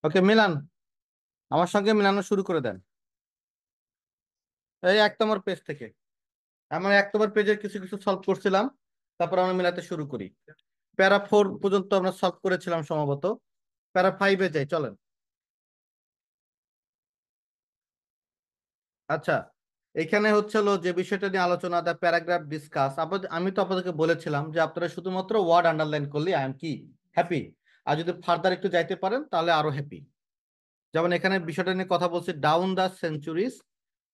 ওকে Milan, আমার সঙ্গে মিলানো শুরু করে দেন। এই 1 নম্বর পেজ থেকে আমরা 1 নম্বর পেজের কিছু কিছু সলভ করছিলাম, তারপর আমরা মিলাতে শুরু করি। প্যারা 4 পর্যন্ত আমরা সলভ করেছিলাম সম্ভবত। প্যারা 5-এ যাই, চলেন। আচ্ছা, এখানে হচ্ছে হলো যে বিষয়টা নিয়ে আলোচনা, দ্য প্যারাগ্রাফ ডিসকাস। আমি তো আপনাদেরকে বলেছিলাম যে আপনারা শুধুমাত্র ওয়ার্ড আন্ডারলাইন করলে আই এম কি হ্যাপি, আর যদি ফার্দার একটু যাইতে পারেন তাহলে আরো হ্যাপি। যেমন এখানে বিষয়টা নিয়ে কথা বলছি, down the centuries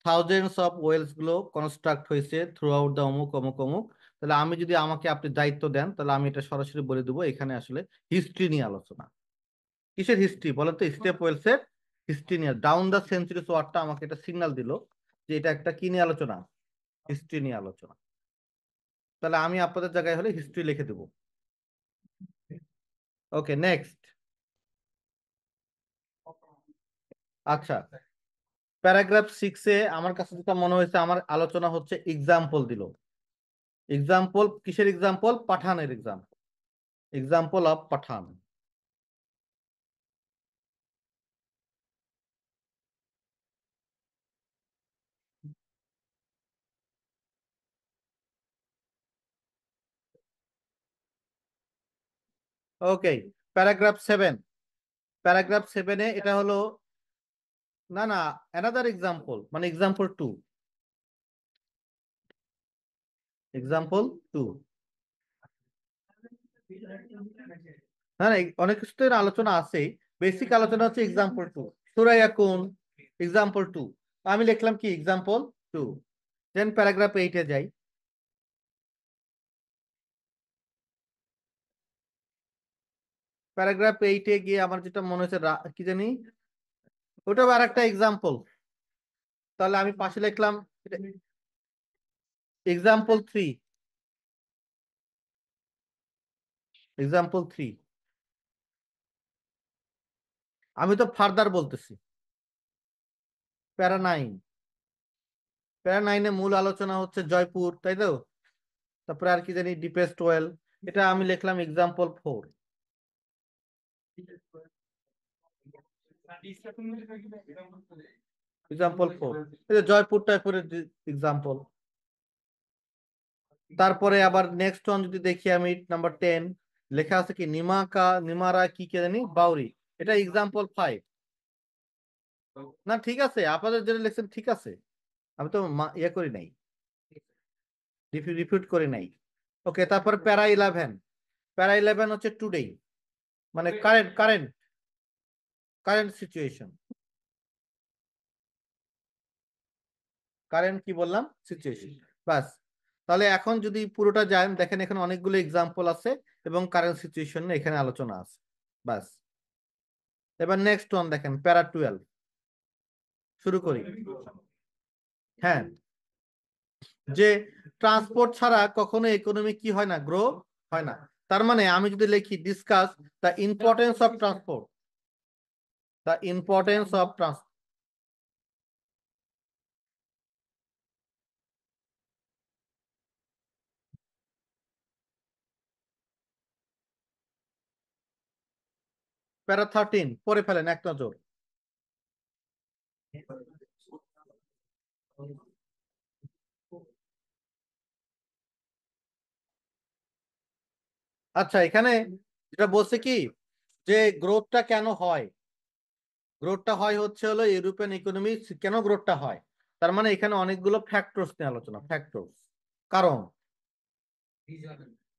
thousands of wells গুলো কনস্ট্রাক্ট হয়েছে থ্রু আউট দ্য অমুক অমুক অমুক। তাহলে আমি যদি আমাকে আপনি দায়িত্ব দেন তাহলে আমি এটা সরাসরি বলে দেবো, এখানে আসলে হিস্ট্রি নিয়ে আলোচনা। কিসের হিস্ট্রি বলেন তো? স্টেপ ওয়েলসের হিস্ট্রি নিয়ে। ডাউন দ্য সেঞ্চুরিজ ওয়ার্ডটা আমাকে এটা সিগন্যাল দিল যে এটা একটা কি নিয়ে আলোচনা, হিস্ট্রি নিয়ে আলোচনা। তাহলে আমি আপনাদের জায়গায় হলে হিস্ট্রি লিখে দেবো। ওকে, নেক্সট। আচ্ছা, প্যারাগ্রাফ 6-এ আমার কাছে যেটা মনে হয়েছে, আমার আলোচনা হচ্ছে এক্সাম্পল দিল। এক্সাম্পল কিসের এক্সাম্পল? পাঠানের এক্সাম্পল, এক্সাম্পল অফ পাঠান। Okay, paragraph 7। প্যারাগ্রাফ 7-এ এটা হলো, না না, অ্যানাদার এক্সাম্পল, মানে এক্সাম্পল 2। এক্সাম্পল 2। না না, অনেক কিছু তো এর আলোচনা আছেই। বেসিক আলোচনা হচ্ছে এক্সাম্পল 2। সূরা ইয়াকুন, এক্সাম্পল 2। আমি লিখলাম কি এক্সাম্পল 2। দেন প্যারাগ্রাফ 8-এ যাই। প্যারাগ্রাফ 8-এ গিয়ে আমার যেটা মনে হচ্ছে কি জানি, ওটাও আর একটা এক্সাম্পল। তাহলে আমি পাশে লিখলাম এক্সাম্পল 3। এক্সাম্পল 3। আমি তো ফার্দার বলতেছি। প্যারা 9। প্যারা 9-এ মূল আলোচনা হচ্ছে জয়পুর, তাই তো? তারপরে আর কি জানি, ডিপেস্ট ওয়েল। এটা আমি লিখলাম এক্সাম্পল 4। এক্সাম্পল 4, এই যে জয়পুর টয়পুরের এক্সাম্পল। তারপরে আবার নেক্সট ওয়ান যদি দেখি, আমি নাম্বার 10 লেখা আছে কি নিমারা কি কে জানি বাউরি। এটা এক্সাম্পল 5। না ঠিক আছে, আপনাদের যেটা লিখছেন ঠিক আছে। আমি তো ইয়ে করি নাই, রিপিট করি নাই। ওকে, তারপর প্যারা 11। প্যারা 11 হচ্ছে টুডে, মানে current current current situation. Current কি বললাম? সিচুয়েশন। বাস। তাহলে এখন যদি পুরোটা যায় দেখেন, এখানে অনেকগুলো এক্সাম্পল আছে এবং কারেন্ট সিচুয়েশন এখানে আলোচনা আছে। বাস। এবার নেক্সট ওয়ান দেখেন, প্যারা 12। শুরু করি। হ্যাঁ, যে ট্রান্সপোর্ট ছাড়া কখনো ইকোনমি কি হয় না, গ্রো হয় না। তার মানে আমি যদি লিখি discuss the importance of transport, the importance of transport. প্যারা 13 পড়ে ফেলেন এক নজর। আচ্ছা, এখানে যেটা বলছে কি, যে গ্রোথটা কেন হয়, গ্রোথটা হয় হচ্ছে হলো ইউরোপিয়ান ইকোনমি কেন গ্রোথটা হয়। তার মানে এখানে অনেকগুলো ফ্যাক্টরস নিয়ে আলোচনা, ফ্যাক্টরস, কারণ,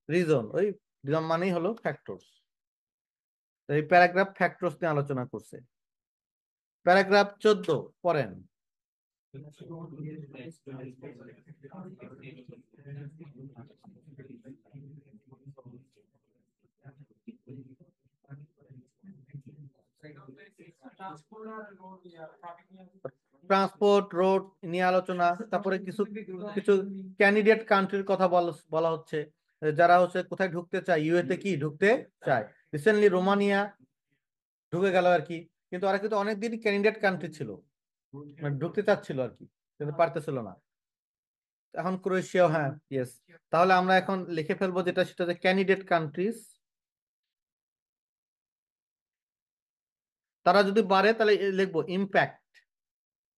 রিজন, ওই রিজন মানেই হলো ফ্যাক্টরস। এই প্যারাগ্রাফ ফ্যাক্টরস নিয়ে আলোচনা করছে। প্যারাগ্রাফ 14 পড়েন। ট্রান্সপোর্ট রোড নিয়ে আলোচনা। তারপরে কিছু কিছু ক্যান্ডিডেট কান্ট্রির কথা বলা হচ্ছে, যারা হচ্ছে কোথায় ঢুকতে চায়, ইউএতে কি ঢুকতে চায়। রিসেন্টলি রোমানিয়া ঢুকে গেল আর কি, কিন্তু ওরা কিন্তু অনেকদিন ক্যান্ডিডেট কান্ট্রি ছিল, মানে ঢুকতে চাচ্ছিল আর কি, কিন্তু পারতেছিল না। এখন ক্রোয়েশিয়াও, হ্যাঁ ইয়েস। তাহলে আমরা এখন লিখে ফেলবো যেটা, সেটা হচ্ছে ক্যান্ডিডেট কান্ট্রিজ। তারা যদি বাড়ে তাহলে লিখবো impact,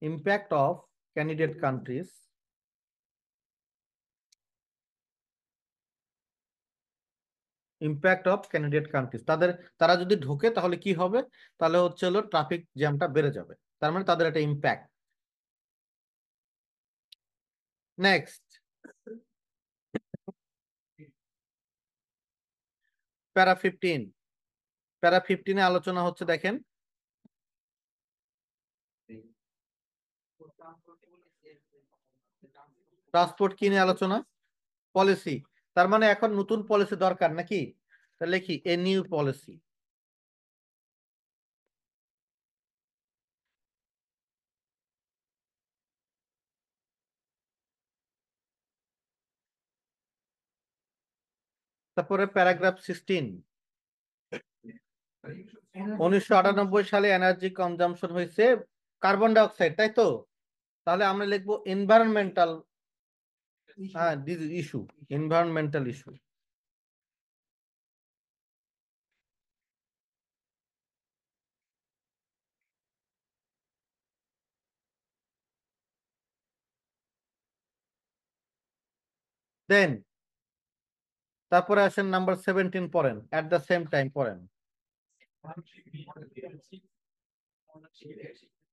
impact of candidate countries, impact of candidate countries, তাদের, তারা যদি ঢোকে তাহলে কি হবে, তাহলে হচ্ছে হলো ট্রাফিক জ্যামটা বেড়ে যাবে, তার মানে তাদের একটা ইম্প্যাক্ট। নেক্সট, প্যারা 15, প্যারা 15-এ আলোচনা হচ্ছে দেখেন, ট্রান্সপোর্ট কি নিয়ে আলোচনা, পলিসি, তার মানে এখন নতুন পলিসি দরকার নাকি, তাহলে কি এ নিউ পলিসি। তারপরে প্যারাগ্রাফ 16, 1998 সালে এনার্জি কনজাম্পশন হয়েছে কার্বন ডাই অক্সাইড, তাই তো, তাহলে আমরা লিখবো এনভায়রনমেন্টাল, হ্যাঁ ইস্যু, এনভায়রনমেন্টাল ইস্যু। দেন তারপরে আসেন নাম্বার 17 পড়েন, এট দ্য সেম টাইম পড়েন।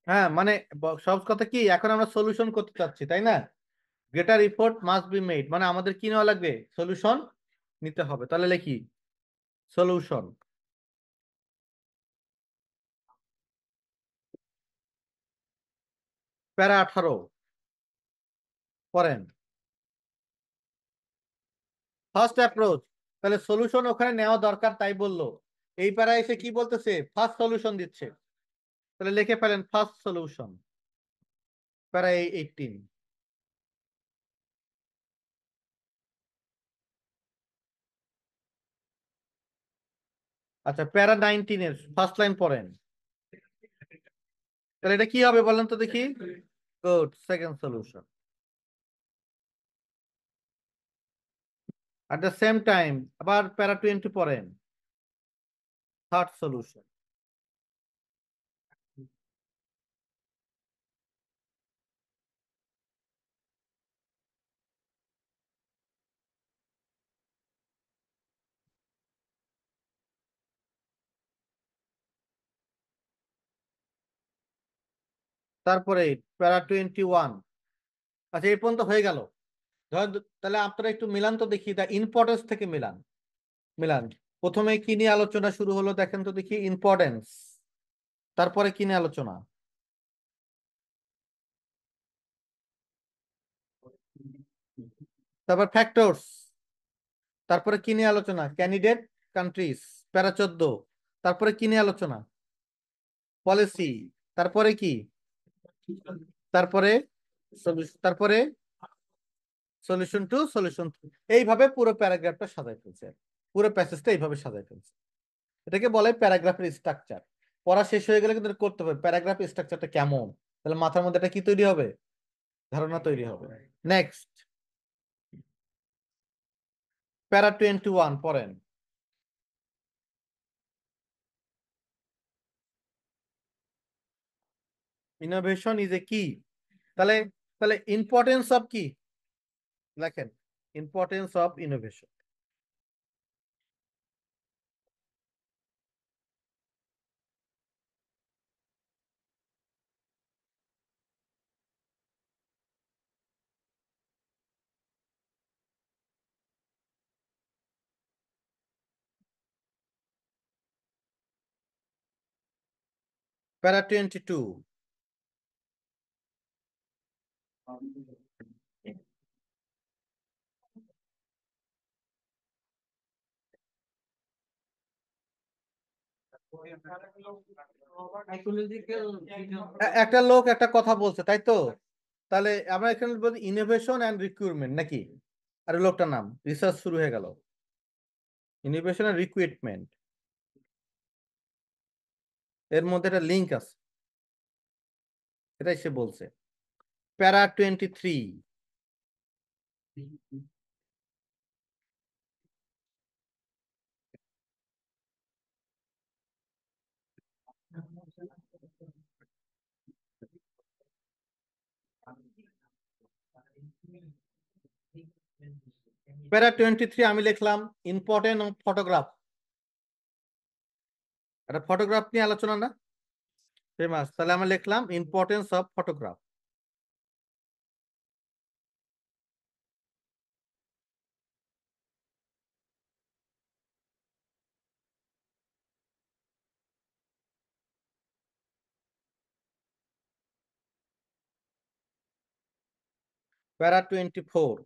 হ্যাঁ মানে সব কথা কি, এখন আমরা সলিউশন করতে চাচ্ছি তাই না, greater effort must be made, মানে আমাদের কি নেওয়া লাগবে, সলিউশন নিতে হবে, তাহলে লিখি সলিউশন। প্যারা 18 পড়েন, ফার্স্ট অ্যাপ্রোচ, তাহলে সলিউশন ওখানে নেওয়া দরকার তাই বললো, এই প্যারা এসে কি বলতেছে, ফার্স্ট সলিউশন দিচ্ছে, তাহলে লিখে ফেলেন ফার্স্ট সলিউশন, প্যারা 18। আচ্ছা প্যারা 19-এর ফার্স্ট লাইন পড়েন, তাহলে এটা কি হবে বলেন তো দেখি, good, second solution. At the same time আবার প্যারা 20 পড়েন, থার্ড সলিউশন। তারপরে প্যারা 21, আচ্ছা এই পর্যন্ত হয়ে গেল, ধর, তাহলে আপনারা একটু মিলান তো দেখি, দা ইম্পর্টেন্স থেকে মিলান, মিলান, প্রথমে কি নিয়ে আলোচনা শুরু হলো দেখেন তো দেখি, ইম্পর্টেন্স, তারপরে কি নিয়ে আলোচনা, তারপর ফ্যাক্টরস, তারপরে কি নিয়ে আলোচনা, ক্যান্ডিডেট কান্ট্রিজ, প্যারা 14, তারপরে কি নিয়ে আলোচনা, পলিসি, তারপরে কি, তারপরে তারপরে সলিউশন টু, সলিউশন, এইভাবে পুরো প্যারাগ্রাফটা সাজাই ফেলছে, পুরো প্যাসেজটা এইভাবে সাজাই ফেলছে, এটাকে বলে প্যারাগ্রাফের স্ট্রাকচার। পড়া শেষ হয়ে গেলে কিন্তু এটা করতে হবে, প্যারাগ্রাফ স্ট্রাকচারটা কেমন, তাহলে মাথার মধ্যে এটা কি তৈরি হবে, ধারণা তৈরি হবে। নেক্সট, প্যারা 21 পড়েন, ইনোভেশন ইজ এ কি, তাহলে, তাহলে ইম্পর্টেন্স অফ কি, লেখেন ইম্পর্টেন্স অফ ইনোভেশন। প্যারা 22, একটা লোক একটা কথা বলছে তাই তো, তাহলে আমরা এখানে বলি ইনোভেশন অ্যান্ড রিক্রুটমেন্ট নাকি, আর ওই লোকটার নাম, রিসার্চ শুরু হয়ে গেল, ইনোভেশন অ্যান্ড রিক্রুটমেন্ট, এর মধ্যে একটা লিঙ্ক আছে, এটাই সে বলছে। প্যারা 23, প্যারা 23 আমি লিখলাম ইম্পর্টেন্ট অফ ফটোগ্রাফ। এটা ফটোগ্রাফ নিয়ে আলোচনা না, ফেমাস, তাহলে আমি লিখলাম ইম্পর্টেন্স অফ ফটোগ্রাফ। প্যারা 24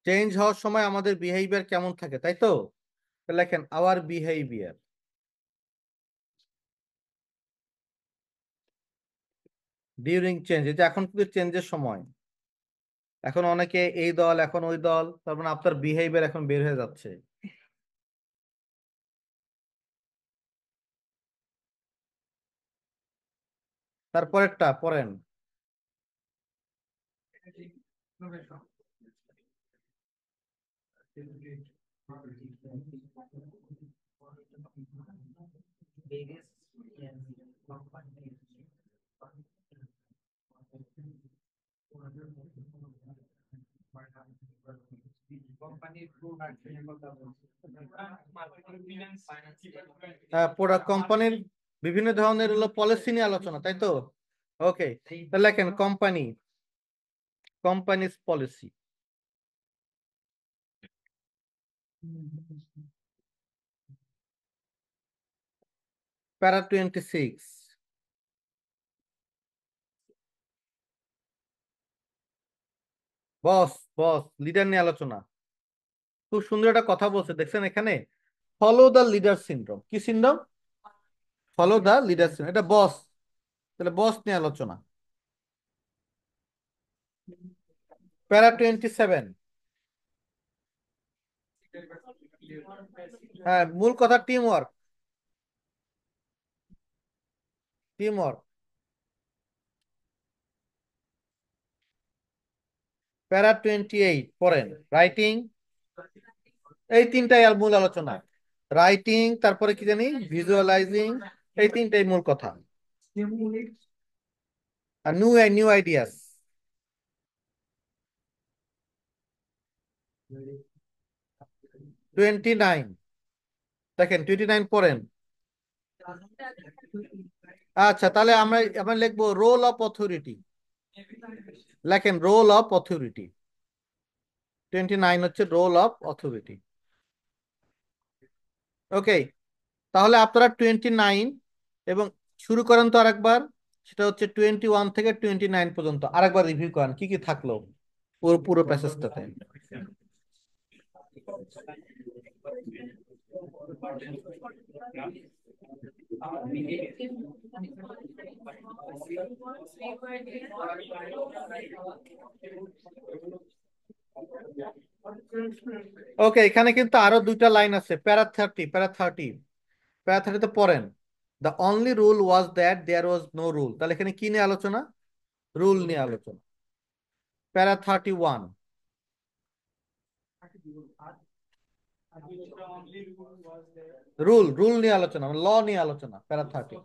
চেঞ্জ হওয়ার সময় আমাদের বিহেভিয়ার কেমন থাকে, তাই তো? লেখেন আওয়ার বিহেভিয়ার ডিউরিং চেঞ্জ। এই যে এখন কিন্তু চেঞ্জের সময়, এখন অনেকে এই দল এখন ওই দল, তার মানে আপনার বিহেভিয়ার এখন বের হয়ে যাচ্ছে। তারপরেরটা পড়েন। প্রোডাক্ট কোম্পানির বিভিন্ন ধরনের হলো পলিসি নিয়ে আলোচনা, তাই তো? ওকে, তাহলে লেখেন কোম্পানি, কোম্পানিজ পলিসি। প্যারা 26 বস, বস লিডার নিয়ে আলোচনা। খুব সুন্দর একটা কথা বলছে দেখছেন এখানে, ফলো দ্য লিডার সিনড্রোম। কি syndrome? Follow the leader syndrome, এটা বস, তাহলে বস নিয়ে আলোচনা। প্যারা 27, হ্যাঁ মূল কথা টিম ওয়ার্ক, টিম ওয়ার্ক। প্যারা 28 পড়েন, রাইটিং। এই তিনটাই আর মূল আলোচনা, রাইটিং, তারপরে কি জানি ভিজুয়ালাইজিং, এই তিনটাই মূল কথা। আর নিউ আইডিয়াস। 29, দেখেন 29 পড়েন। আচ্ছা তাহলে আমরা আমরা লিখবো রোল অফ অথরিটি। লেখেন রোল অফ অথরিটি। 29 হচ্ছে রোল অফ অথরিটি। ওকে, তাহলে আপনারা 29 এবং শুরু করেন তো আরেকবার, সেটা হচ্ছে 21 থেকে 29 পর্যন্ত আরেকবার রিভিউ করেন কি কি থাকলো পুরো পুরো প্যাসেজটাতে। ওকে, এখানে কিন্তু আরো দুইটা লাইন আছে, প্যারা 30 পড়েন। The only rule was that there was no rule, তাহলে এখানে কি নিয়ে আলোচনা? রুল নিয়ে আলোচনা। প্যারা 31, রুল নিয়ে আলোচনা, ল নিয়ে আলোচনা। প্যারা 30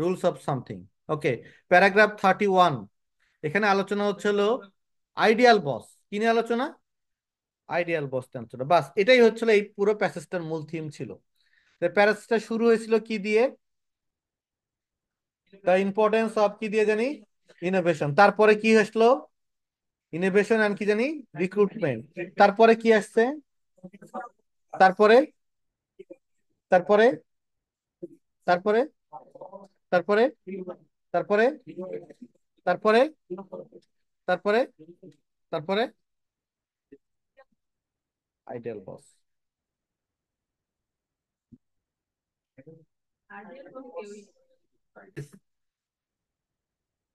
rules of something. Okay, paragraph 31 এখানে আলোচনা হচ্ছিল আইডিয়াল বস। কি নিয়ে আলোচনা? আইডিয়াল বস নিয়ে আলোচনা। বাস এটাই হচ্ছিল এই পুরো প্যাসেজটার মূল থিম ছিল। প্যাসেজটা শুরু হয়েছিল কি দিয়ে? দ্য ইম্পর্টেন্স অফ কি দিয়ে জানি, ইনোভেশন। তারপরে কি আসলো? ইনোভেশন এন্ড কি জানি রিক্রুটমেন্ট। তারপরে কি আসছে? তারপরে তারপরে তারপরে তারপরে তারপরে তারপরে তারপরে তারপরে আইডিয়াল বস।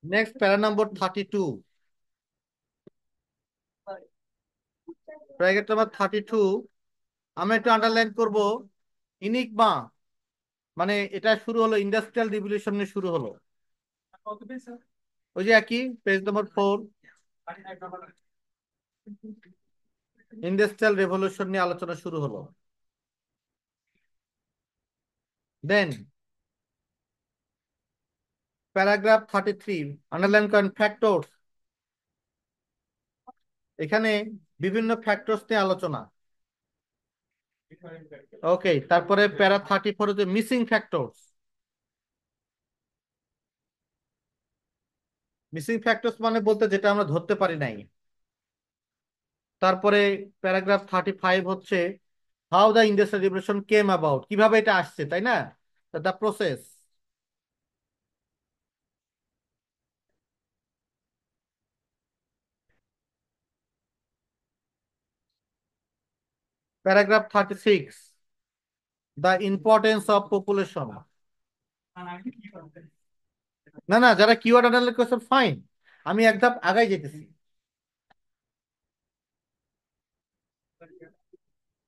নেক্সট প্যারা নম্বর 32, ব্র্যাকেট নাম্বার 32 আমরা একটু আন্ডারলাইন করব। ইনিগমা, মানে এটা শুরু হলো ইন্ডাস্ট্রিয়াল রিভলিউশন নিয়ে শুরু হলো। ওই যে একই পেজ নম্বর 4, ইন্ডাস্ট্রিয়াল রেভলিউশন নিয়ে আলোচনা শুরু হলো। দেন প্যারাগ্রাফ 33, আন্ডারলাইন করেন ফ্যাক্টরস। এখানে বিভিন্ন ফ্যাক্টরস নিয়ে আলোচনা। ওকে, তারপরে প্যারা 34 হচ্ছে মিসিং ফ্যাক্টরস। মিসিং ফ্যাক্টরস মানে বলতে যেটা আমরা ধরতে পারি নাই। তারপরে প্যারাগ্রাফ 35 হচ্ছে how the industrial revolution came about, কিভাবে এটা আসছে, তাই না? The process. Paragraph 36, the importance of population. না না, যারা কিওয়ার্ড আন্ডারলাইন করছেন ফাইন, আমি এক ধাপ আগাই যেতেছি।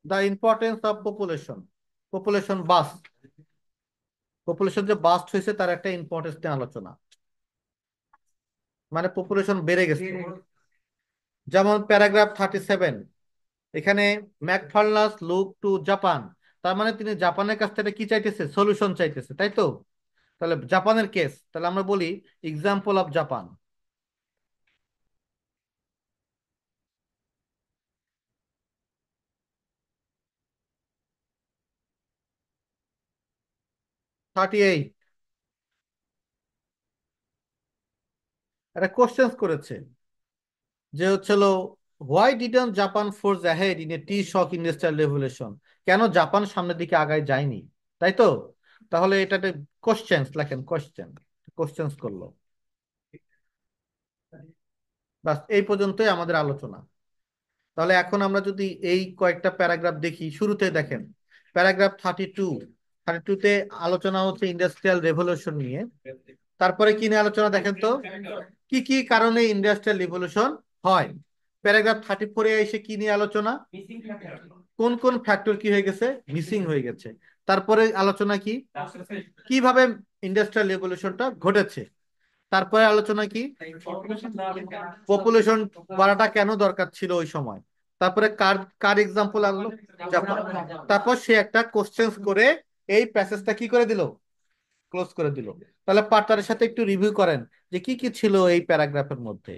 The importance of population, population burst, population যে বাস্ট হয়েছে তার একটা ইম্পর্টেন্স নিয়ে আলোচনা, মানে পপুলেশন বেড়ে গেছে। যেমন প্যারাগ্রাফ 37, এখানে ম্যাকফার্লাস লুক টু জাপান, তার মানে তিনি জাপানের কাছ থেকে কি চাইতেছে, সলিউশন চাইতেছে, তাই তো? তাহলে জাপানের কেস, তাহলে আমরা বলি example of Japan. Thirty eight, একটা কোশ্চেন করেছে যে হচ্ছিল why didn't Japan force ahead in a T shock industrial revolution, কেন জাপান সামনের দিকে আগায় যায়নি, তাই তো? তাহলে এটাতে কোশ্চেন লেখেন, কোশ্চেন করলো। বাস, এই পর্যন্তই আমাদের আলোচনা। তাহলে এখন আমরা যদি এই কয়েকটা প্যারাগ্রাফ দেখি, শুরুতে দেখেন প্যারাগ্রাফ 32, 32-তে আলোচনা হচ্ছে ইন্ডাস্ট্রিয়াল রেভলিউশন নিয়ে। তারপরে কি নিয়ে আলোচনা দেখেন তো, কি কি কারণে ইন্ডাস্ট্রিয়াল রিভলিউশন হয়। প্যারাগ্রাফ 34-এ এসে কি নিয়ে আলোচনা, কোন কোন ফ্যাক্টর কি হয়ে গেছে, মিসিং হয়ে গেছে। তারপরে আলোচনা কি, কিভাবে ইন্ডাস্ট্রিয়াল রেভলিউশনটা ঘটেছে। তারপরে আলোচনা কি, পপুলেশন বাড়াটা কেন দরকার ছিল ওই সময়। তারপরে কার কার এক্সাম্পল আনলো, জাপান। তারপর সে একটা কোশ্চেন করে এই প্যাসেজটা কি করে দিল, ক্লোজ করে দিল। তাহলে পার্টনারের সাথে একটু রিভিউ করেন যে কি কি ছিল এই প্যারাগ্রাফের মধ্যে।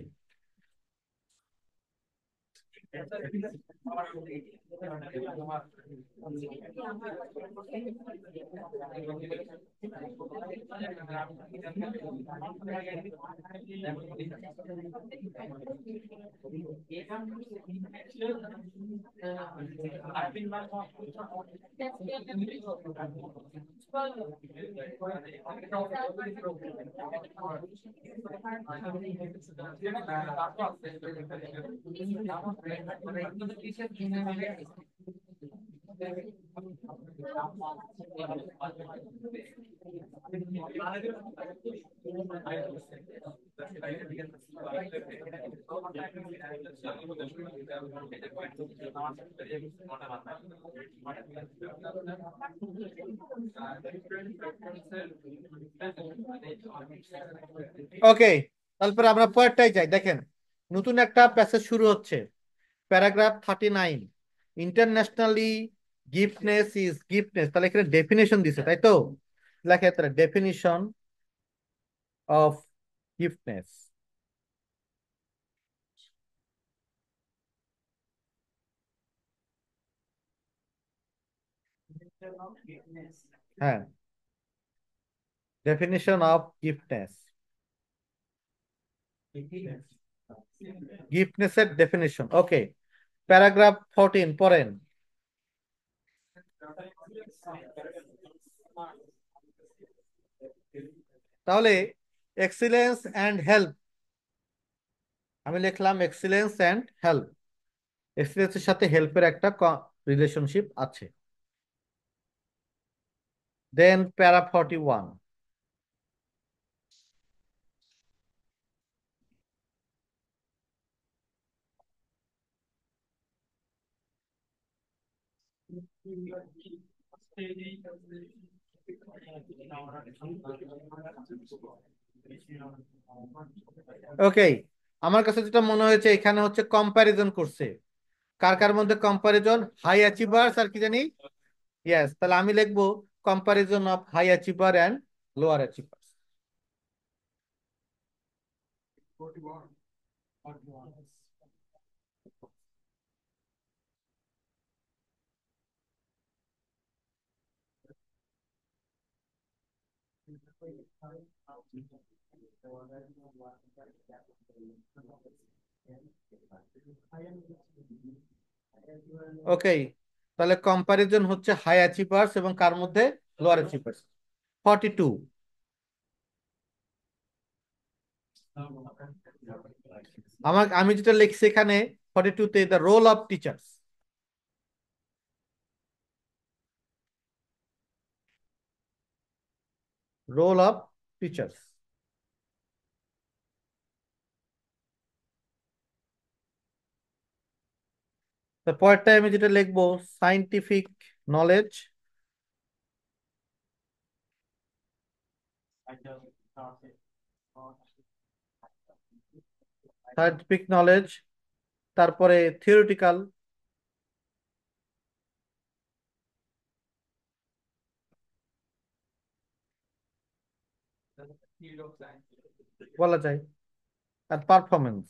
ওকে, তারপরে আমরা পরেরটাই যাই, দেখেন নতুন একটা প্যাসেজ শুরু হচ্ছে, প্যারাগ্রাফ 39, ইন্টারন্যাশনালি গিফটনেস ইজ গিফটনেস। তাহলে এখানে ডেফিনেশন দিছে, তাই তো? লেখে তাহলে ডেফিনিশন অফ গিফটনেস। হ্যাঁ, ডেফিনিশন অফ গিফটনেস, গিফটনেস এর ডেফিনিশন। ওকে, প্যারাগ্রাফ 14 পড়েন। তাহলে এক্সিলেন্স অ্যান্ড হেল্প, আমি লিখলাম এক্সিলেন্স অ্যান্ড হেল্প, এক্সিলেন্সের সাথে হেল্পের একটা রিলেশনশিপ আছে। দেন প্যারা 41, ওকে। আমার কাছে যেটা মনে হয়েছে এখানে হচ্ছে কম্প্যারিজন করছে, কার কার মধ্যে কম্প্যারিজন, হাই অ্যাচিভার্স আর কি জানি। ইয়েস, তাহলে আমি লিখবো comparison of high achiever and lower achievers. Okay, তাহলে কম্পারিজন হচ্ছে হাই অ্যাচিভার্স এবং কার মধ্যে, লোয়ার অ্যাচিভার্স। 42, আমি যেটা লিখছি এখানে 42 তে, the role of teachers. Role of teachers. পরেরটায় আমি যেটা লিখবো, সাইন্টিফিক নলেজ, সাইন্টিফিক নলেজ, তারপরে থিওরিটিক্যাল, বলা যায়, আর পারফরমেন্স।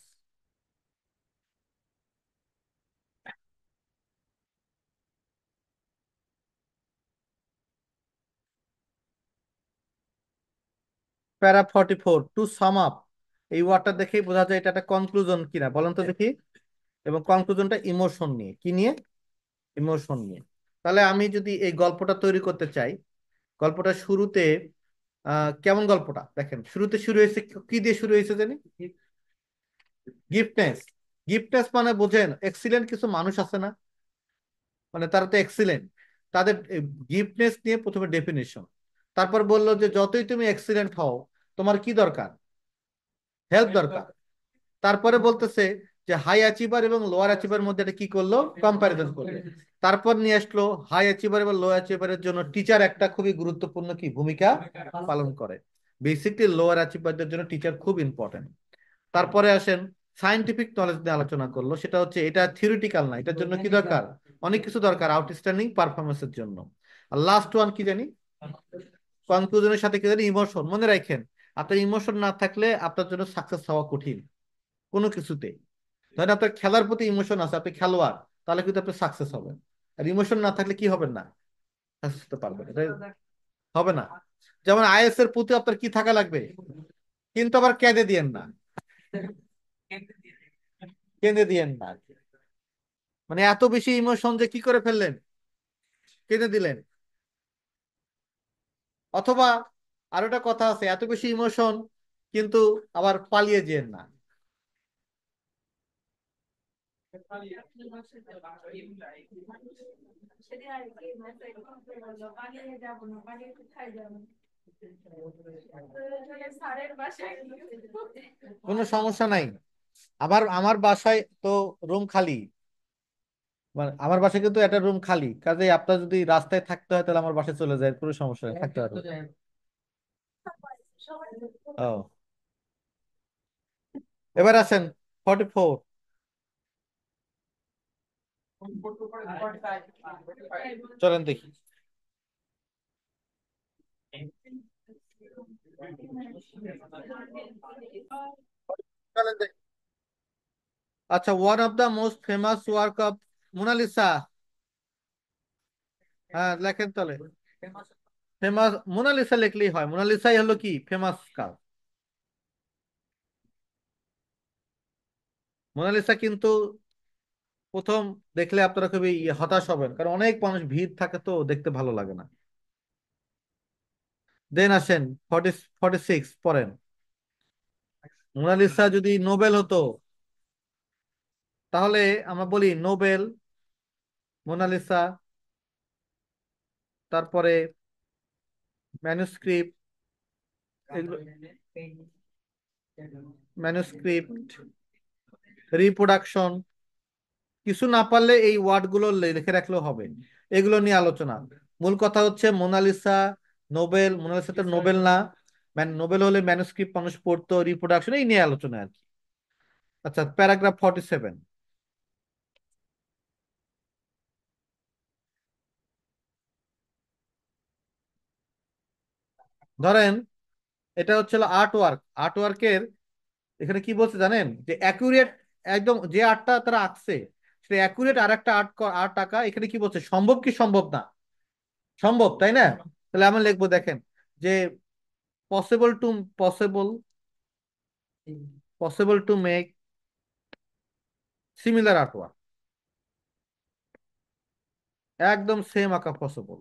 প্যারা 44, টু সাম আপ। এই ওয়ার্ডটা দেখেই বোঝা যায় এটা একটা কনক্লুশন কিনা, বলেন তো দেখি। এবং কনক্লুশনটা ইমোশন নিয়ে, কি নিয়ে? ইমোশন নিয়ে। তাহলে আমি যদি এই গল্পটা তৈরি করতে চাই, গল্পটা শুরুতে কেমন গল্পটা দেখেন, শুরুতে শুরু হয়েছে কি দিয়ে শুরু হয়েছে জানি? গিফটনেস। গিফটনেস মানে বোঝেন, এক্সিলেন্ট কিছু মানুষ আছে না, মানে তারা তো এক্সিলেন্ট, তাদের গিফটনেস নিয়ে প্রথমে ডেফিনেশন। তারপর বললো যে যতই তুমি এক্সিলেন্ট হও, তোমার কি দরকার? হেল্প দরকার। তারপরে বলতেছে যে হাই অ্যাচিভার এবং লোয়ার অ্যাচিভার মধ্যে এটা কি করলো, কম্পারিজন করলো। তারপর নিয়ে আসলো হাই অ্যাচিভার এবং লো অ্যাচিভারের জন্য টিচার একটা খুবই গুরুত্বপূর্ণ কি ভূমিকা পালন করে। বেসিকলি লোয়ার অ্যাচিভারদের জন্য টিচার খুব ইম্পর্টেন্ট। তারপরে আসেন সায়েন্টিফিক নলেজ নিয়ে আলোচনা করলো, সেটা হচ্ছে এটা থিওরিটিক্যাল না, এটার জন্য কি দরকার, অনেক কিছু দরকার আউটস্ট্যান্ডিং পারফরমেন্সের জন্য। আর লাস্ট ওয়ান কি জানি, কনক্লুশনের সাথে কি জানি, ইমোশন। মনে রাখেন, আপনার ইমোশন না থাকলে আপনার জন্য সাকসেস হওয়া কঠিন কোনো কিছুতে। ধরেন আপনার খেলার প্রতি ইমোশন আছে, আপনি খেলোয়াড়, তাহলে কিন্তু আপনি সাকসেস হবেন। আর ইমোশন না থাকলে কি হবেন না, সাকসেস হতে পারবেন, এটা হবে না। যেমন আইএস এর প্রতি আপনার কি থাকা লাগবে, কিন্তু আবার কেঁদে দিয়েন না, কেঁদে দিয়েন না। মানে এত বেশি ইমোশন যে কি করে ফেললেন, কেঁদে দিলেন। অথবা আরো একটা কথা আছে, এত বেশি ইমোশন কিন্তু আবার পালিয়ে যেন না। কোনো সমস্যা নাই, আবার আমার বাসায় তো রুম খালি, মানে আমার বাসায় কিন্তু একটা রুম খালি, কাজে আপনার যদি রাস্তায় থাকতে হয় তাহলে আমার বাসায় চলে যায়, কোনো সমস্যা নেই, থাকতে পারবে। ও, এবার আসেন 44। চলেন দেখি। চলেন দেখি। আচ্ছা, one of the most famous work of Mona Lisa. হ্যাঁ লেখেন তাহলে। ফেমাস মোনালিসা লিখলেই হয়, মোনালিসাই হলো কি ফেমাস কাজ। মোনালিসা কিন্তু প্রথম দেখলে আপনারা খুবই হতাশ হবেন, কারণ অনেক মানুষ ভিড় থাকে তো দেখতে ভালো লাগে না। দেন আসেন 46 পড়েন। মোনালিসা যদি নোবেল হতো, তাহলে আমরা বলি নোবেল, মোনালিসা, তারপরে ম্যানুস্ক্রিপ্ট, এগুলো, ম্যানুস্ক্রিপ্ট, রিপ্রোডাকশন, কিছু না পারলে এই ওয়ার্ডগুলো লিখে রাখলেও হবে। এগুলো নিয়ে আলোচনা। মূল কথা হচ্ছে মোনালিসা, নোবেল, মোনালিসা তো নোবেল না, নোবেল হলে ম্যানুস্ক্রিপ্ট মানুষ পড়তো, রিপ্রোডাকশন, এই নিয়ে আলোচনা আর কি। আচ্ছা, প্যারাগ্রাফ 47। ধরেন এটা হচ্ছে আর্ট ওয়ার্ক, আর্ট ওয়ার্কের এখানে কি বলছে জানেন, যে অ্যাকুরেট, একদম যে আর্টটা তারা আঁকছে সেটা অ্যাকুরেট আর একটা আর্ট, আর্ট আঁকা। এখানে কি বলছে, সম্ভব কি সম্ভব না? সম্ভব, তাই না? তাহলে আমরা লিখবো, দেখেন, যে possible to, possible possible to make similar artwork, একদম সেম আঁকা পসিবল।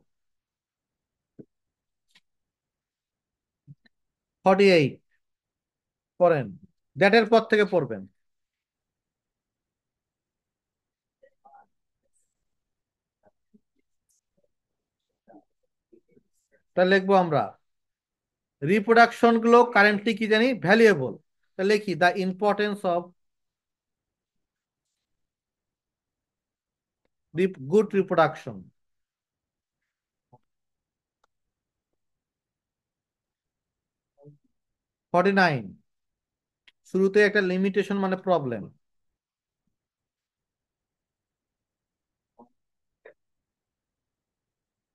48 পড়েন, দ্যাটের পর থেকে পড়বেন। তা লিখবো আমরা, রিপ্রোডাকশন গুলো কারেন্টলি কি জানি ভ্যালুয়েবল। তাহলে কি, the importance of good reproduction. 49, শুরুতে একটা লিমিটেশন মানে প্রবলেম।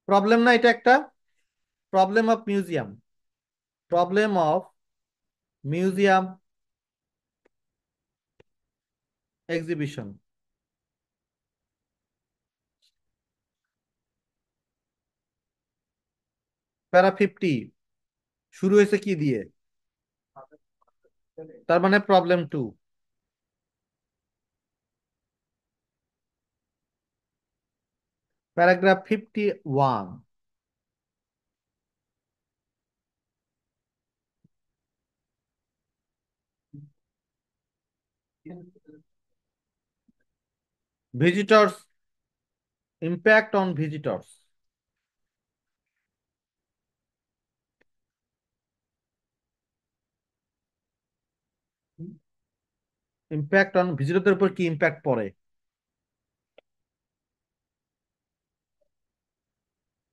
প্রবলেম না, এটা একটা problem of museum, problem of museum exhibition. Para 50, শুরু হয়েছে কি দিয়ে, তার মানে problem 2। Paragraph 51, visitors, impact on visitors. Impact on ভিজিটরদের উপর কি ইম্প্যাক্ট পড়ে,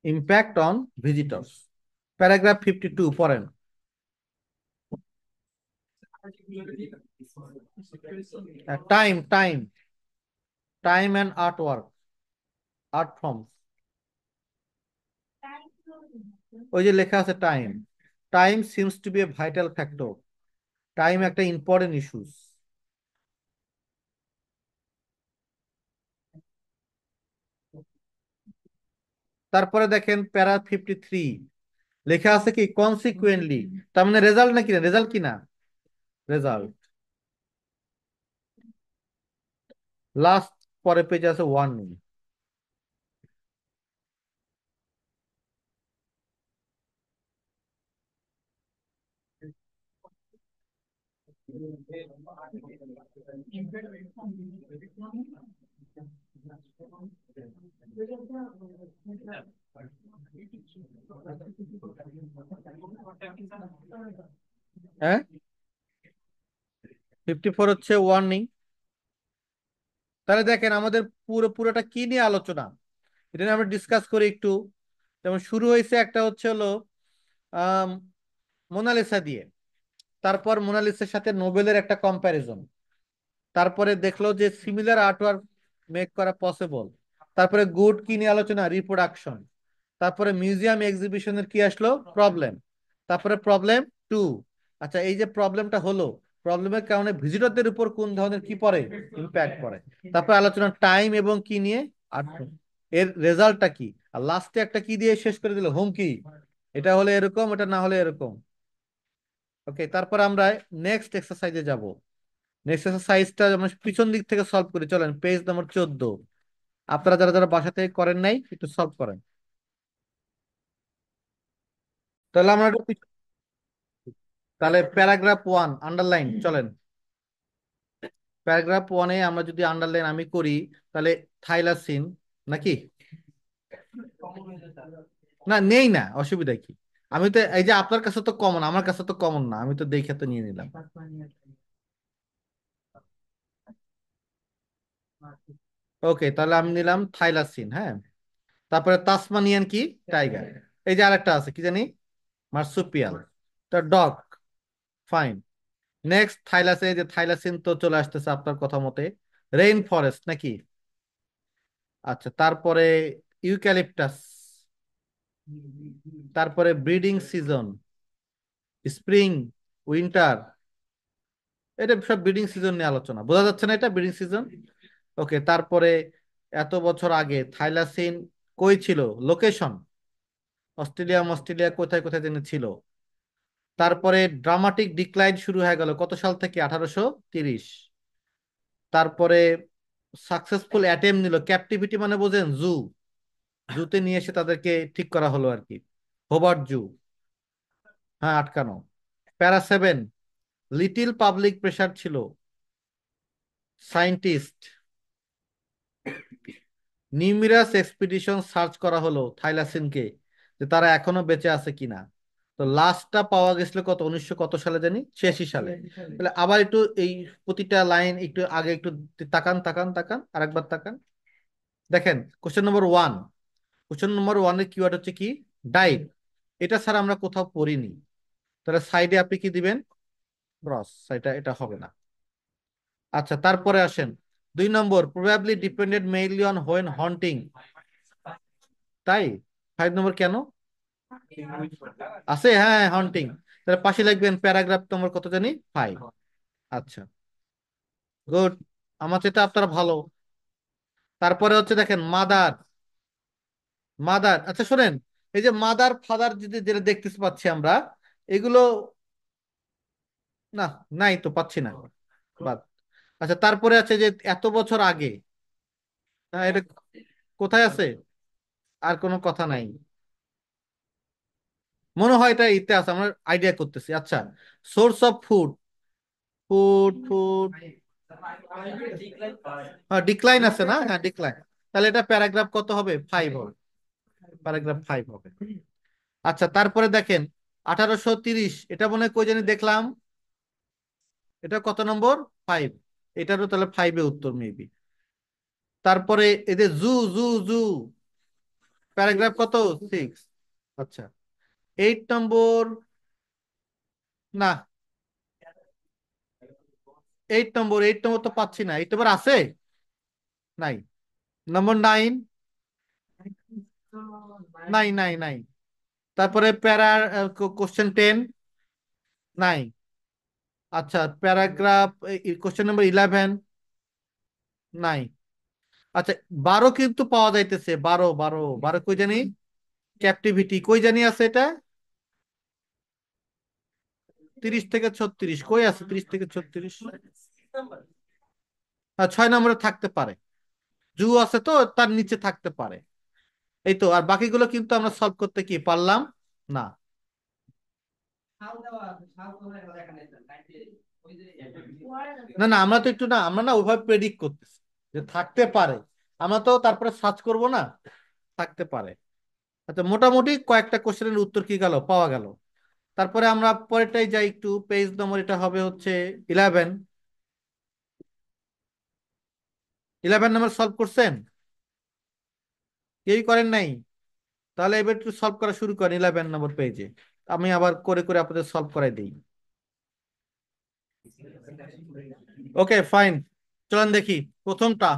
ইম্প্যাক্ট অন ভিজিটর্স। প্যারাগ্রাফ 52 পড়েন। Time, time, time and art work, art forms. ওই যে লেখা আছে time, time seems to be a vital factor, time একটা ইম্পর্টেন্ট ইস্যুস। তারপরে দেখেন প্যারা 53, লেখা আছে কি কনসিকুয়েন্টলি, তার মানে রেজাল্ট নাকি না, রেজাল্ট কি না, রেজাল্ট। লাস্ট পরে পেজে আছে ওয়ার্নিং। হ্যাঁ, 54 হচ্ছে ওয়ার্নিং। তাহলে দেখেন আমাদের পুরোটা কি নিয়ে আলোচনা, এটা নিয়ে আমরা ডিসকাস করি একটু। যেমন শুরু হয়েছে একটা হচ্ছে হলো আহ মোনালিসা দিয়ে, তারপর মোনালিসার সাথে নোবেলের একটা কম্প্যারিজন, তারপরে দেখলো যে সিমিলার আর্টওয়ার্ক মেক করা পসিবল, তারপরে গুড কি নিয়ে আলোচনা, রিপ্রোডাকশন, তারপরে মিউজিয়াম এক্সিবিশনের কি আসলো, প্রবলেম, তারপরে প্রবলেম 2। আচ্ছা, এই যে প্রবলেমটা হলো, প্রবলেমের কারণে ভিজিটরদের উপর কোন ধরনের কি পড়ে, ইম্প্যাক্ট পড়ে। তারপর আলোচনা টাইম এবং কি নিয়ে, আর এর রেজাল্টটা কি, আর লাস্টে একটা কি দিয়ে শেষ করে দিল, হুমকি, এটা হলে এরকম, এটা না হলে এরকম। ওকে, তারপর আমরা নেক্সট এক্সারসাইজে যাব। নেক্সট এক্সারসাইজটা আমরা পিছন দিক থেকে সলভ করি, চলেন পেজ নাম্বার 14। আপনারা যারা যারা বাসা থেকে করেন নাই একটু সলভ করেন। তাহলে আমরা তাহলে প্যারাগ্রাফ 1 আন্ডারলাইন, চলেন। প্যারাগ্রাফ 1-এ আমরা যদি আন্ডারলাইন আমি করি, তাহলে থাইলাসিন নাকি, না নেই না, অসুবিধা কি? আমি তো এই যে আপনার কাছে তো কমন, আমার কাছে তো কমন না, আমি তো দেখে তো নিয়ে নিলাম। ওকে, তাহলে আমি নিলাম থাইলাসিন, হ্যাঁ। তারপরে তাসমানিয়ান কি, টাইগার। এই যে আরেকটা আছে কি জানি, মার্সুপিয়াল, তা ডগ, ফাইন। নেক্সট থাইলাসে, যে থাইলাসিন তো চলে আসতেছে আপনার কথা মতে, রেইন ফরেস্ট নাকি। আচ্ছা, তারপরে ইউক্যালিপটাস, তারপরে ব্রিডিং সিজন, স্প্রিং, উইন্টার, এটা সব ব্রিডিং সিজন নিয়ে আলোচনা, বোঝা যাচ্ছে না এটা ব্রিডিং সিজন। ওকে, তারপরে এত বছর আগে থাইলাসিন কই ছিল, লোকেশন অস্ট্রেলিয়া অস্ট্রেলিয়া কোথায় কোথায় যেন ছিল। তারপরে ড্রামাটিক ডিক্লাইন শুরু হয়ে গেল কত সাল থেকে, 1830। তারপরে সাকসেসফুল অ্যাটেম্প নিল, ক্যাপটিভিটি মানে বোঝেন, জুতে নিয়ে এসে তাদেরকে ঠিক করা হলো আর কি, হোবার্ট জু। হ্যাঁ, আটকানো। প্যারা 7, লিটিল পাবলিক প্রেসার ছিল, সায়েন্টিস্ট। নিউমিরাস এক্সপিডিশন সার্চ করা হলো থাইলাসিনকে, যে তারা এখনো বেঁচে আছে কিনা। তো লাস্টটা পাওয়া গেছিল কত, 1900 কত সালে জানি, 86 সালে। তাহলে আবার একটু এই প্রতিটা লাইন একটু আগে একটু তাকান তাকান তাকান, আরেকবার তাকান। দেখেন কোশ্চেন নম্বর 1, কোশ্চেন নম্বর 1-এর কিওয়ার্ড হচ্ছে কি, ডাইট। এটা ছাড়া আমরা কোথাও পড়িনি। তাহলে সাইডে আপনি কি দিবেন, ক্রস, এটা এটা হবে না। আচ্ছা, তারপরে আসেন 2 number, probably depended mainly on when hunting. তাই 5 নম্বর কেন আছে, হ্যাঁ হন্টিং। তাহলে পাশে লিখবেন প্যারাগ্রাফ নম্বর কত জানি, 5। আচ্ছা, গুড, আমার চেয়ে আপনারা ভালো। তারপরে হচ্ছে দেখেন মাদার, মাদার, আচ্ছা শোনেন, এই যে মাদার ফাদার যদি যেটা দেখতে পাচ্ছি আমরা, এগুলো না, নাই তো পাচ্ছি না, বাদ। আচ্ছা, তারপরে আছে যে এত বছর আগে, এটা কোথায় আছে, আর কোনো কথা নাই, মনে হয় এটা ইতে আছে, আমরা আইডিয়া করতেছি। আচ্ছা, source of food, food food, হ্যাঁ ডিক্লাইন আছে না, হ্যাঁ ডিক্লাইন। তাহলে এটা প্যারাগ্রাফ কত হবে, 5 হবে, প্যারাগ্রাফ 5 হবে। আচ্ছা, তারপরে দেখেন 1830, এটা মনে হয় কই জানি দেখলাম, এটা কত নম্বর, 5। এটারও তাহলে 5-এ উত্তর মেবি। তারপরে এদের জু প্যারাগ্রাফ কত, 6। আচ্ছা, 8 নম্বর, না 8 নম্বর তো পাচ্ছি না, 8 নম্বর আছে, নাই। নম্বর 9, নাই। তারপরে কোশ্চেন 10, নাই। আচ্ছা, প্যারাগ্রাফ কোশ্চেন নম্বর 11, নাই। আচ্ছা, 12 কিন্তু পাওয়া যাইতেছে, 12 কই জানি, ক্যাপটিভিটি কই জানি আছে এটা, 30 থেকে 36 কই আছে, 30 থেকে 36। 6 নম্বরে থাকতে পারে, জু আছে তো তার নিচে থাকতে পারে। এই তো, আর বাকিগুলো কিন্তু আমরা সলভ করতে কি পারলাম না। না না, আমরা তো একটু না, আমরা না ওইভাবে প্রেডিক্ট করতেছি যে থাকতে পারে, আমরা তো তারপরে সার্চ করব না, থাকতে পারে। আচ্ছা, মোটামুটি কয়েকটা কোশ্চেনের উত্তর কি গেল, পাওয়া গেল। তারপরে আমরা পরেরটাই যাই একটু, পেজ নম্বর এটা হবে হচ্ছে 11। 11 নম্বর সলভ করছেন, কেউই করেন নাই? তাহলে এবার একটু সলভ করা শুরু করেন 11 নম্বর পেজে, আমি আবার করে করে আপনাদের সলভ করাই দিই। ওকে ফাইন, চলেন দেখি প্রথমটা,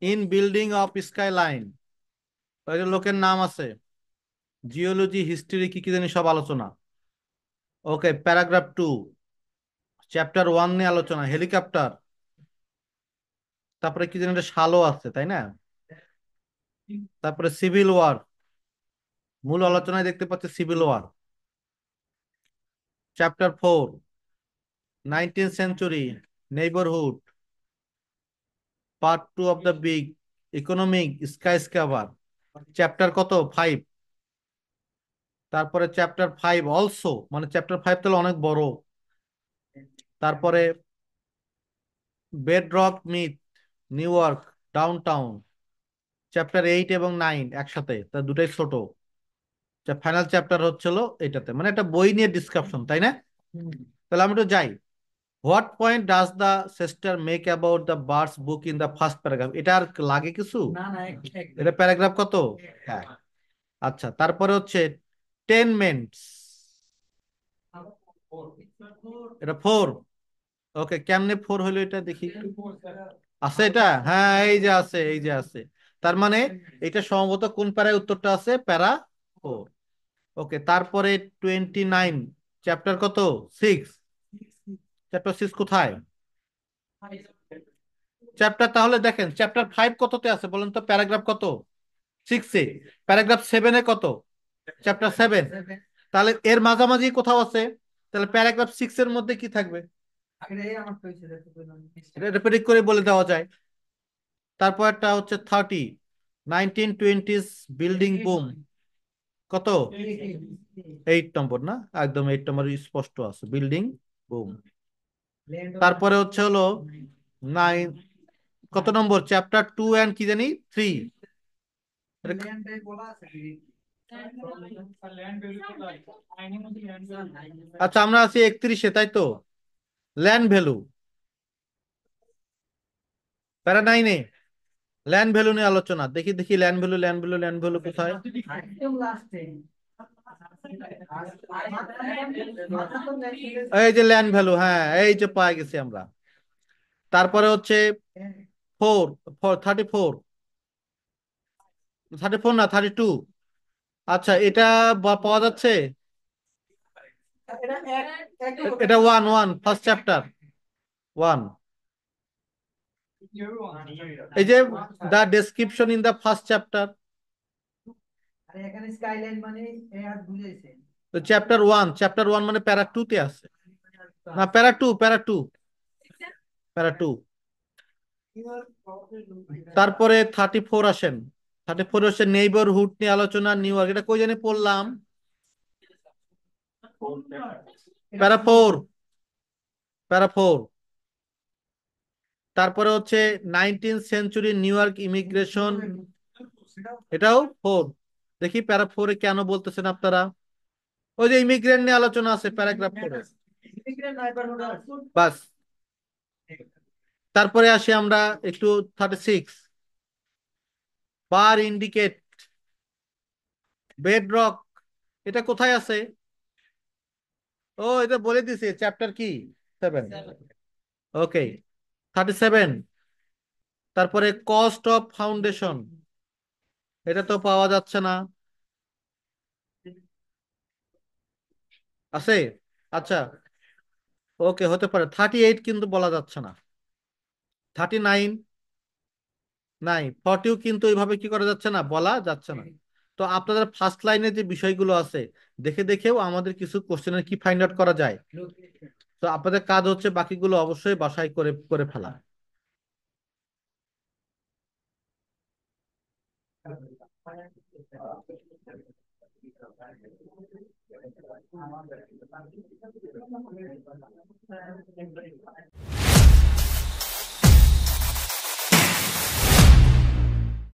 in building of sky line, লোকের নাম আছে, জিওলজি হিস্ট্রি কি কি জানি সব আলোচনা। ওকে, প্যারাগ্রাফ 2, চ্যাপ্টার 1 নিয়ে আলোচনা, হেলিকপ্টার। তারপরে কি জানি একটা শালো আছে, তাই না? তারপরে সিভিল ওয়ার, মূল আলোচনায় দেখতে পাচ্ছি civil war. Chapter 4, 19th century, neighbourhood. Part 2 of the big economic skyscraper, chapter 5। তারপরে চ্যাপ্টার 5 অলসো, মানে চ্যাপ্টার 5 তাহলে অনেক বড়। তারপরে bed rock myth, new York, downtown. Chapter 8 এবং 9 একসাথে, তা দুটাই ছোট। ফাইনাল চ্যাপ্টার হচ্ছিল এটাতে, মানে একটা বই নিয়ে ডিসকাশন, তাই না? তাহলে আমি একটু যাই। What point does the sister make about the birds book in the first paragraph, এটা আর লাগে কিছু, এটা প্যারাগ্রাফ কত, হ্যাঁ। আচ্ছা, তারপরে হচ্ছে টেনমেন্টস, এটা 4। ওকে, কেমনে 4 হলো এটা দেখি একটু। আছে এটা, হ্যাঁ এই যে আছে, এই যে আছে। তার মানে এটা সম্ভবত কোন প্যারায় উত্তরটা আছে, প্যারা 4। ওকে, তারপরে 29, চ্যাপ্টার কত? 6। চ্যাপ্টার 6 কোথায়? চ্যাপ্টার, তাহলে দেখেন চ্যাপ্টার 5 কততে আছে বলেন তো, প্যারাগ্রাফ কত? 6-এ। প্যারাগ্রাফ 7-এ কত? চ্যাপ্টার 7। তাহলে এর মাঝামাঝি কোথাও আছে, তাহলে প্যারাগ্রাফ 6 এর মধ্যে কি থাকবে? এটা রিপিট করে বলে দেওয়া যায়। তারপর একটা হচ্ছে 30, 1920s বিল্ডিং বুম, কত? 8 নম্বর না, একদম 8 নম্বর স্পষ্ট আছে, বিল্ডিং বুম। তারপরে হচ্ছে হলো 9, কত নম্বর? চ্যাপ্টার 2 অ্যান্ড কি জানি 3। আচ্ছা, আমরা আছি 31-এ, তাই তো? ল্যান্ড ভ্যালু, প্যারা 9-এ ল্যান্ড ভ্যালু নিয়ে আলোচনা। দেখি দেখি, land value, land value, land value কোথায়? এই যে ল্যান্ড ভ্যালু, হ্যাঁ এই যে পাই গেছি আমরা। তারপরে হচ্ছে 4, 34, 34 না 32। আচ্ছা, এটা পাওয়া যাচ্ছে। এটা 1, ফার্স্ট চ্যাপ্টার 1। এই যে the description in the first chapter, chapter 1 মানে প্যারা 2 তে আছে। না, প্যারা 2 প্যারা 2। তারপরে 34 আসেন। 34 হচ্ছে নেইবারহুড নিয়ে আলোচনা, নিউ ইয়র্ক, এটা কই জানি পড়লাম। প্যারা 4, প্যারা 4। তারপরে হচ্ছে 19th century new York immigration, এটাও 4। দেখি প্যারা 4-এ কেন বলতেছেন আপনারা? ওই যে ইমিগ্রেন্ট নিয়ে আলোচনা আছে প্যারাগ্রাফ 4-এ। বাস। তারপরে আসি আমরা একটু 36, বার ইন্ডিকেট বেডরক, এটা কোথায় আছে? ও, এটা বলে দিছে, চ্যাপ্টার কি? 7। ওকে। 37, তারপরে কস্ট অফ ফাউন্ডেশন, এটা তো পাওয়া যাচ্ছে না। আছে? আচ্ছা, ওকে, হতে পারে। 38 কিন্তু বলা যাচ্ছে না। 39 নাই, 40ও কিন্তু এইভাবে কি করা যাচ্ছে না, বলা যাচ্ছে না। তো আপনাদের ফার্স্ট লাইনে যে বিষয়গুলো আছে, দেখে দেখেও আমাদের কিছু কোশ্চেনের কি ফাইন্ড আউট করা যায়। তো আপনাদের কাজ হচ্ছে বাকিগুলো অবশ্যই বাসায় করে করে ফেলা।